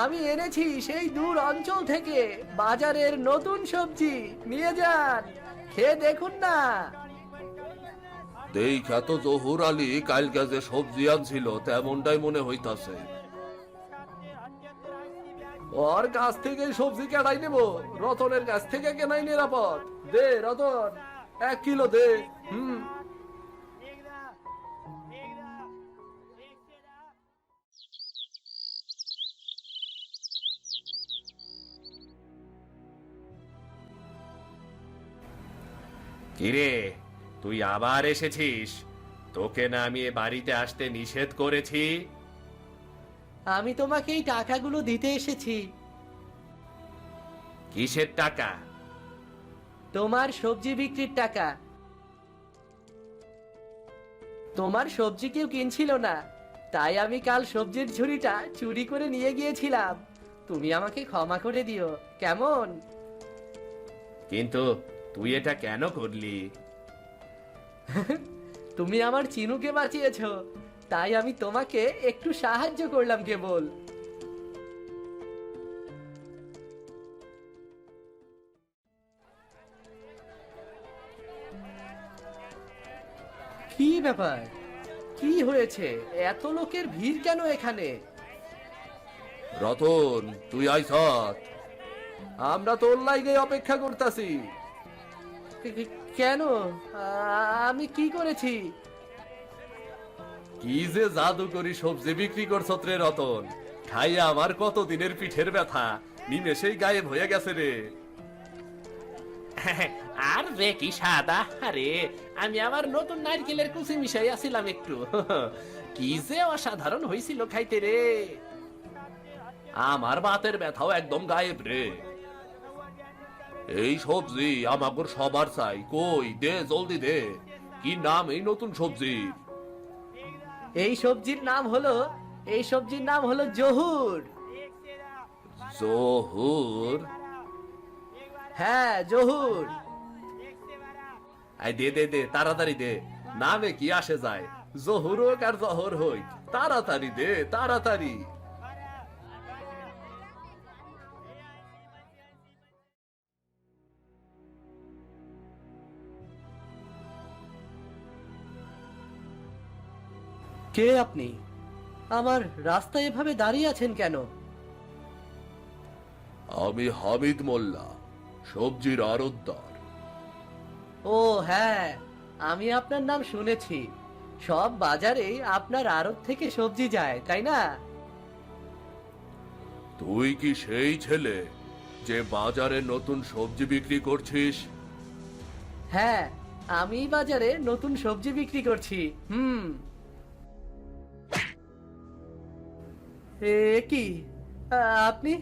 S5: আমি এনেছি সেই দূর অঞ্চল থেকে বাজারের নতুন সবজি, নিয়ে যান, খেয়ে দেখুন না।
S1: দেখা তো জহুর আলী কালকে যে সবজি আনছিল তেমনটাই মনে হইতাছে। ওর কাছ থেকে সবজি কেনাই নেব, রতনের কাছ থেকে কেনাই নিরাপদ। দে রতন, 1 কিলো দে।
S4: কিরে, তুই আবার এসেছিস? তোকে না আমি এ বাড়িতে আসতে নিষেধ করেছি?
S5: আমি তোমাকে এই টাকাগুলো দিতে এসেছি।
S4: কিসের টাকা?
S5: তোমার সবজি বিক্রির টাকা। তোমার সবজি কেউ কিনছিল না, তাই আমি কাল সবজির ঝুড়িটা চুরি করে নিয়ে গিয়েছিলাম। তুমি আমাকে ক্ষমা করে দিও, কেমন?
S4: কিন্তু তুই এটা কেন করলি?
S5: তুমি আমার চিনুকে বাঁচিয়েছো, তাই আমি তোমাকে একটু সাহায্য করলাম কেবল। কি ব্যাপার, কি হয়েছে? এত লোকের ভিড় কেন এখানে?
S1: রতন, তুই আইসাত, আমরা তোর লাইগে অপেক্ষা করতাছি।
S5: কেন? আমি কি করেছি?
S1: কি যে জাদু করি সবজি বিক্রি করছত রে রতন, খাইয়া আমার কত দিনের পিঠের ব্যথা নিমেষেই গায়েব হয়ে গেছে রে।
S4: আর রে কি সাদা! আরে আমি আমার নতুন নারকেলের কুচি মিশাই আসিলাম একটু। কি যে অসাধারণ হয়েছিল খাইতে রে!
S1: আমার বাতের ব্যথাও একদম গায়েব রে। এই সবজি আমাগর সবার চাই, কই দে, জলদি দে। কি নাম এই নতুন সবজির?
S5: এই সবজির নাম হলো জহুর।
S1: জহুর?
S5: হ্যাঁ, জহুর।
S1: আই দে দে দে, তাড়াতাড়ি দে। নামে কি আসে যায়, জহুর হোক আর জহর হই, তাড়াতাড়ি দে, তাড়াতাড়ি।
S5: কে আপনি? আমার রাস্তায় এভাবে দাঁড়িয়ে আছেন কেন?
S1: আমি হামিদ মোল্লা, সবজির আড়তদার।
S5: ও হ্যাঁ, আমি আপনার নাম শুনেছি। সব বাজারেই আপনার আড়ত থেকে সবজি যায়, তাই না?
S1: তুই কি সেই ছেলে যে বাজারে নতুন সবজি বিক্রি করছিস?
S5: হ্যাঁ, আমি বাজারে নতুন সবজি বিক্রি করছি। এ কি? আপনি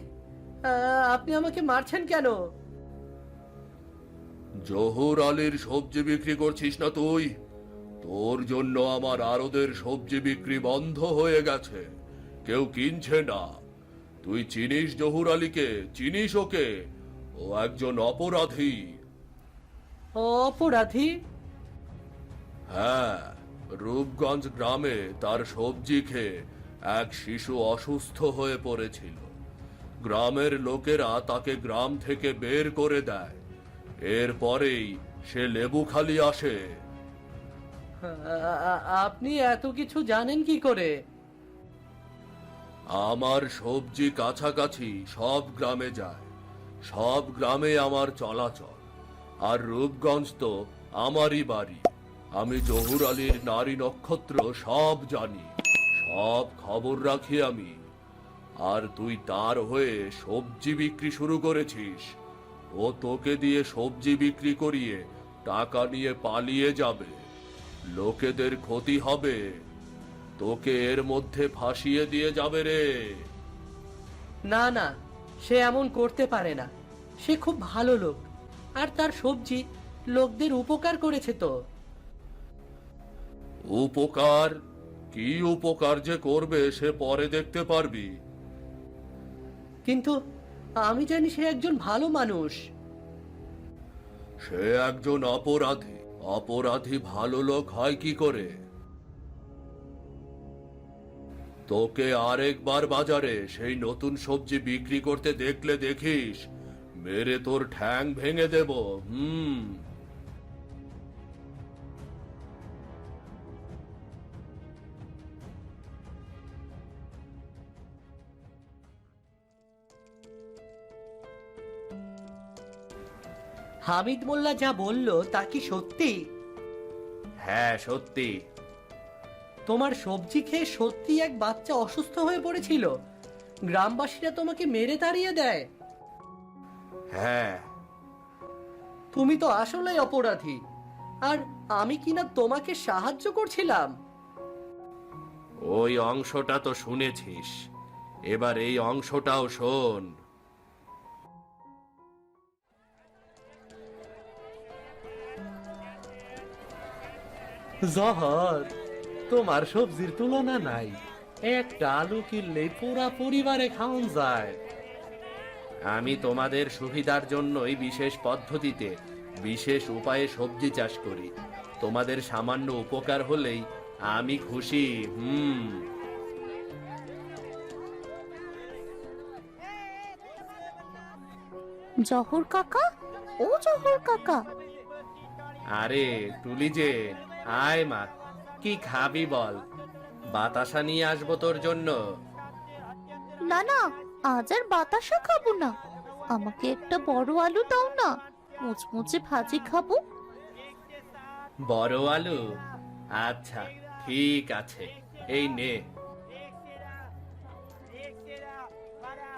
S5: আপনি আমাকে মারছেন কেন?
S1: জহুর আলীর সবজি বিক্রি করছিস না তুই? তোর জন্য আমার আড়তের সবজি বিক্রি বন্ধ হয়ে গেছে, কেউ কিনছে না। তুই চিনিস জহুর আলীকে? চিনিস ওকে? ও একজন অপরাধী।
S5: অপরাধী?
S1: হ্যাঁ, রূপগঞ্জ গ্রামে তার সবজি খেয়ে এক শিশু অসুস্থ হয়ে পড়েছিল। গ্রামের লোকেরা তাকে গ্রাম থেকে বের করে দেয়। এরপরেই সে লেবুখালী আসে।
S5: আপনি এত কিছু জানেন কি করে?
S1: আমার সবজি কাছাকাছি সব গ্রামে যায়, সব গ্রামে আমার চলাচল। আর রূপগঞ্জ তো আমারই বাড়ি। আমি জহুর আলীর নারী নক্ষত্র সব জানি, সব খবর রাখি আমি। আর তুই তার হয়ে সবজি বিক্রি শুরু করেছিস। ও তোকে দিয়ে সবজি বিক্রি করিয়ে টাকা নিয়ে পালিয়ে যাবে, লোকেদের ক্ষতি হবে, তোকে এর মধ্যে ফাঁসিয়ে দিয়ে যাবে রে।
S5: না না, সে এমন করতে পারে না। সে খুব ভালো লোক, আর তার সবজি লোকদের উপকার করেছে তো।
S1: উপকার? কি উপকার যে করবে সে পরে দেখতে পারবি।
S5: কিন্তু আমি জানি সে একজন ভালো মানুষ।
S1: সে একজন অপরাধী। অপরাধী ভালো লোক হয় কি করে? তোকে আরেকবার বাজারে সেই নতুন সবজি বিক্রি করতে দেখলে দেখিস, মেরে তোর ঠ্যাং ভেঙে দেব।
S5: হামিদ মোল্লা যা বলল তা কি সত্যি?
S4: হ্যাঁ, সত্যি।
S5: তোমার সবজি খেয়ে সত্যি এক বাচ্চা অসুস্থ হয়ে পড়েছিল, গ্রামবাসীরা তোমাকে মেরে তাড়িয়ে দেয়?
S4: হ্যাঁ।
S5: তুমি তো আসলেই অপরাধী। আর আমি কিনা তোমাকে সাহায্য করছিলাম।
S4: ওই অংশটা তো শুনেছিস, এবার এই অংশটাও শোন।
S5: জহর, তোমার সবজির তুলনা নাই। একটা আলু কিনলেই পুরা পরিবারে খাওন যায়।
S4: আমি তোমাদের সুবিধার জন্যই বিশেষ পদ্ধতিতে বিশেষ উপায়ে সবজি চাষ করি। তোমাদের সামান্য উপকার হলেই আমি খুশি।
S3: জহর কাকা, ও জহর কাকা,
S4: আরে তুলি যে, আয় মা, কি খাবি বল? বাতাসা নিয়ে আসবো তোর জন্য।
S3: না না, আজ আর বাতাসা খাবো না। আমাকে একটা বড় আলু দাও না, মুচমুচে ভাজি খাবো।
S4: বড় আলু? আচ্ছা, ঠিক আছে, এই নে।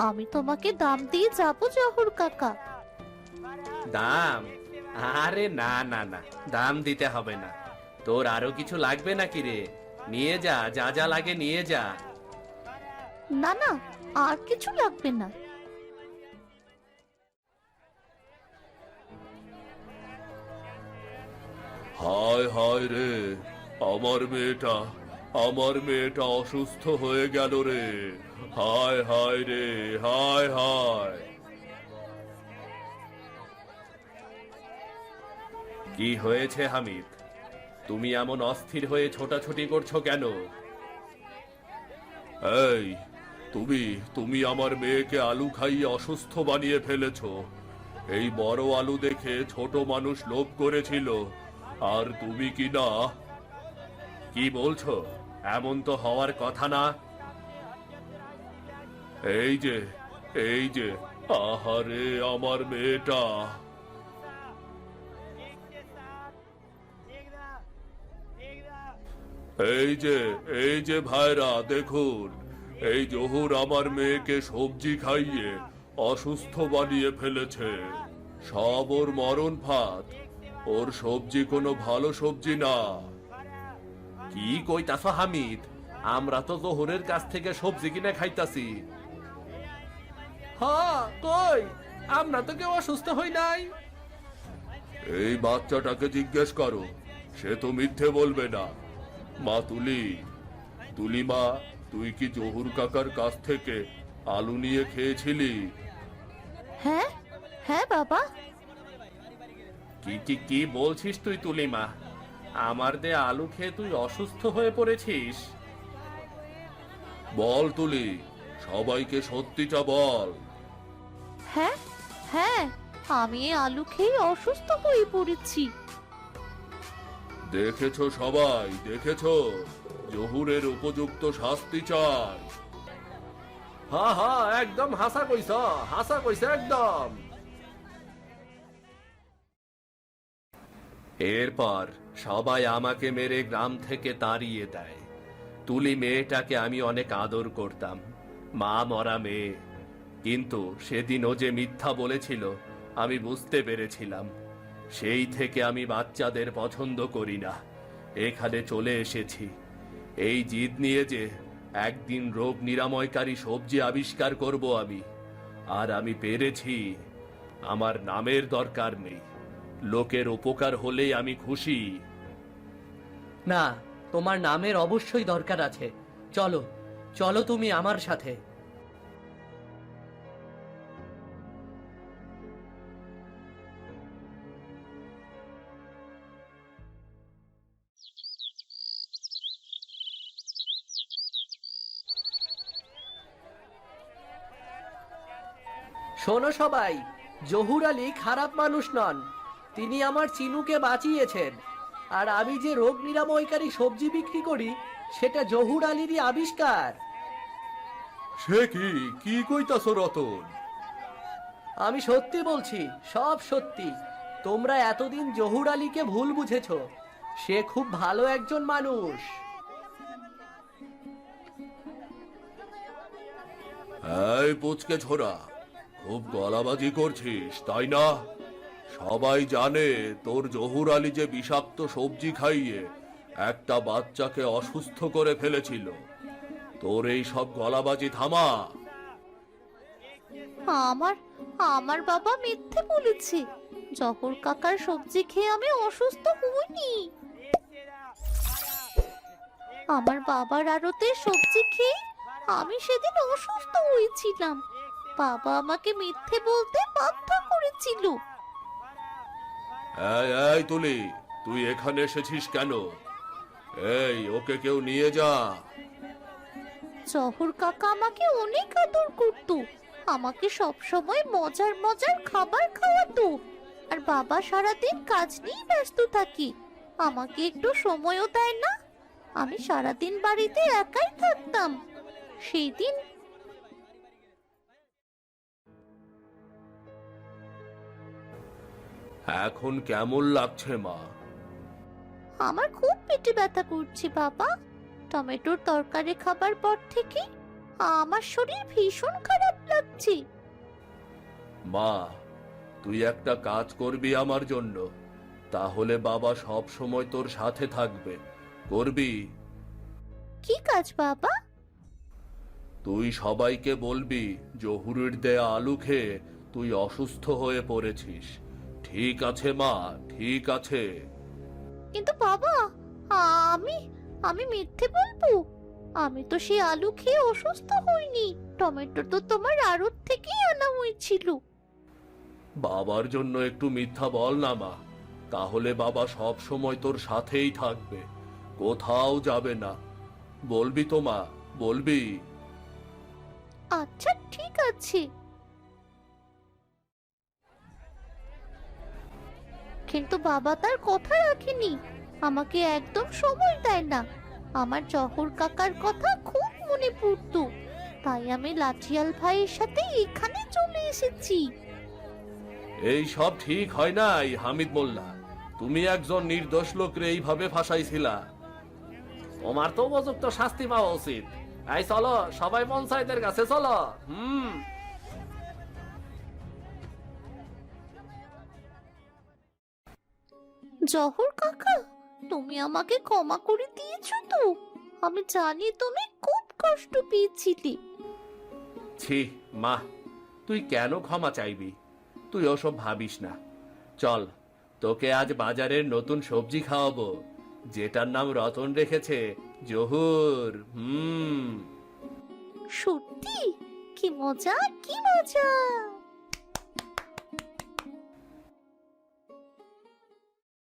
S3: আমি তোমাকে দাম দিয়ে যাবো জহর কাকা।
S4: দাম? আরে না না না, দাম দিতে হবে না। তোর আরো কিছু লাগবে নাকি রে? নিয়ে যা, যা যা লাগে নিয়ে যা।
S3: না না, আর কিছু লাগবে না।
S1: হায় হায় রে, আমার মেয়েটা, আমার মেয়েটা অসুস্থ হয়ে গেল রে। হায় হায় রে, হায় হায়।
S4: কি হয়েছে হামিদ? তুমি এমন অস্থির হয়ে ছোটাছুটি করছো কেন?
S1: এই, তুমি তুমি আমার মেয়েকে আলু খাইয়ে অসুস্থ বানিয়ে ফেলেছো। এই বড় আলু দেখে ছোট মানুষ লোভ করেছিল, আর তুমি কি না?
S4: কি বলছো? এমন তো হওয়ার কথা না।
S1: এই যে, এই যে, আহারে আমার মেয়েটা। এই যে ভাইরা দেখুন, এই জহুর আমার মেয়েকে সবজি খাইয়ে অসুস্থ বানিয়ে ফেলেছে। সব ওর মরণ ফাঁদ। ওর সবজি কোনো ভালো সবজি না।
S4: কি কইতাছ হামিদ? আমরা তো জহুরের কাছ থেকে সবজি কিনে খাইতাছি।
S5: হ্যাঁ, কই? আমরা তো কেউ অসুস্থ হই নাই।
S1: এই বাচ্চাটাকে জিজ্ঞেস করো, সে তো মিথ্যে বলবে না। মা তুলি, তুলি মা, তুই কি জহুর কাকার কাছ থেকে আলু নিয়ে খেয়েছিলি?
S3: হ্যাঁ হ্যাঁ বাবা।
S4: কি কি কি বলছিস তুই তুলিমা? আমার দে আলু খেয়ে তুই অসুস্থ হয়ে পড়েছিস?
S1: বল তুলি, সবাইকে সত্যিটা বল।
S3: হ্যাঁ হ্যাঁ, আমি এই আলু খেয়ে অসুস্থ হয়ে পড়েছি।
S1: দেখেছো সবাই, দেখেছো? জহুরের উপযুক্ত শাস্তি চাই।
S4: হ্যাঁ হ্যাঁ, একদম হাসা কইছ, হাসা কইছ একদম। এরপর সবাই আমাকে মেরে গ্রাম থেকে তাড়িয়ে দেয়। তুলি মেয়েটাকে আমি অনেক আদর করতাম, মা মরা মেয়ে। কিন্তু সেদিন ও যে মিথ্যা বলেছিল আমি বুঝতে পেরেছিলাম। সেই থেকে আমি বাচ্চাদের পছন্দ করি না। এখানে চলে এসেছি এই জিদ নিয়ে যে একদিন রোগ নিরাময়কারী সবজি আবিষ্কার করব আমি। আর আমি পেরেছি। আমার নামের দরকার নেই, লোকের উপকার হলেই আমি খুশি।
S5: না, তোমার নামের অবশ্যই দরকার আছে। চলো চলো তুমি আমার সাথে। শোনো সবাই, জহুর আলী খারাপ মানুষ নন। তিনি আমার চিনুকে বাঁচিয়েছেন। আর আমি যে রোগ নিরাময়কারী সবজি বিক্রি করি সেটা জহুর আলীরই আবিষ্কার।
S1: সে কি কি কইতাছ রতন?
S5: আমি সত্যি বলছি, সব সত্যি। তোমরা এতদিন জহুর আলীকে ভুল বুঝেছ। সে খুব ভালো একজন মানুষ।
S1: এই পুচকে ছোড়া, খুব গলাবাজি করছিস তাই না? সবাই জানে তোর জহুর আলী যে বিষাক্ত সবজি খাইয়ে একটা বাচ্চাকে অসুস্থ করে ফেলেছিল। তোর এই সব গলাবাজি থামা।
S3: আমার আমার বাবা মিথ্যে বলেছে। জহর কাকার সবজি খেয়ে আমি অসুস্থ হইনি। আমার বাবার আড়তে সবজি খেয়ে আমি সেদিন অসুস্থ হয়েছিলাম। বাবা আমাকে মিথ্যে বলতে বাধ্য করেছিল।
S1: এই এই তুলি, তুই এখানে এসেছিস কেন? এই ওকে কেউ নিয়ে যা।
S3: জহর কাকা আমাকে অনেক আদর করতো। আমাকে সব সময় মজার মজার খাবার খাওয়াতো। আর বাবা সারাদিন কাজ নিয়ে ব্যস্ত থাকে, আমাকে একটু সময়ও দেয় না। আমি সারাদিন বাড়িতে একাই থাকতাম। সেই দিন
S1: এখন কেমন লাগছে মা?
S3: আমার খুব পেটে ব্যথা করছে বাবা। টমেটোর তরকারি খাবার পর থেকে আমার শরীর ভীষণ খারাপ লাগছে।
S1: মা, তুই একটা কাজ করবি আমার জন্য, তাহলে বাবা সব সময় তোর সাথে থাকবে। করবি?
S3: কি কাজ বাবা?
S1: তুই সবাইকে বলবি জহুরের দেয়া আলু খেয়ে তুই অসুস্থ হয়ে পড়েছিস। ঠিক আছে মা, ঠিক আছে।
S3: কিন্তু বাবা, আমি আমি মিথ্যে বলবো? আমি তো সেই আলু খেয়ে অসুস্থ হইনি। টমেটো তো তোমার আড়ত থেকেই আনা হয়েছিল।
S1: বাবার জন্য একটু মিথ্যা বল না মা, তাহলে বাবা সব সময় তোর সাথেই থাকবে, কোথাও যাবে না। বলবি তো মা, বলবি?
S3: আচ্ছা ঠিক আছে। কিন্তু বাবা তার কথা রাখেনি, আমাকে একদম সময় দেয় না। আমার জহর কাকার কথা খুব মনে পড়তো, তাই আমি লাঠিয়াল ভাইয়ের সাথে এখানে চলে এসেছি।
S1: এই সব ঠিক হয় নাই হামিদ মোল্লা। তুমি একজন নির্দোষ লোকরে এইভাবে ফাঁসাইছিলা।
S4: তোমার তো উপযুক্ত শাস্তি পাওয়া উচিত। এই চলো সবাই পঞ্চায়েতের কাছে চলো।
S3: জহর কাকা, তুমি আমাকে ক্ষমা করে দিয়েছো তো? আমি জানি তুমি খুব কষ্ট পেয়েছিলে।
S1: ছি মা, তুই কেন ক্ষমা চাইবি? তুই ওসব ভাবিস না। চল, তোকে আজ বাজারের নতুন সবজি খাওয়াবো, যেটার নাম রতন রেখেছে জহুর।
S3: সত্যি? কি মজা, কি মজা!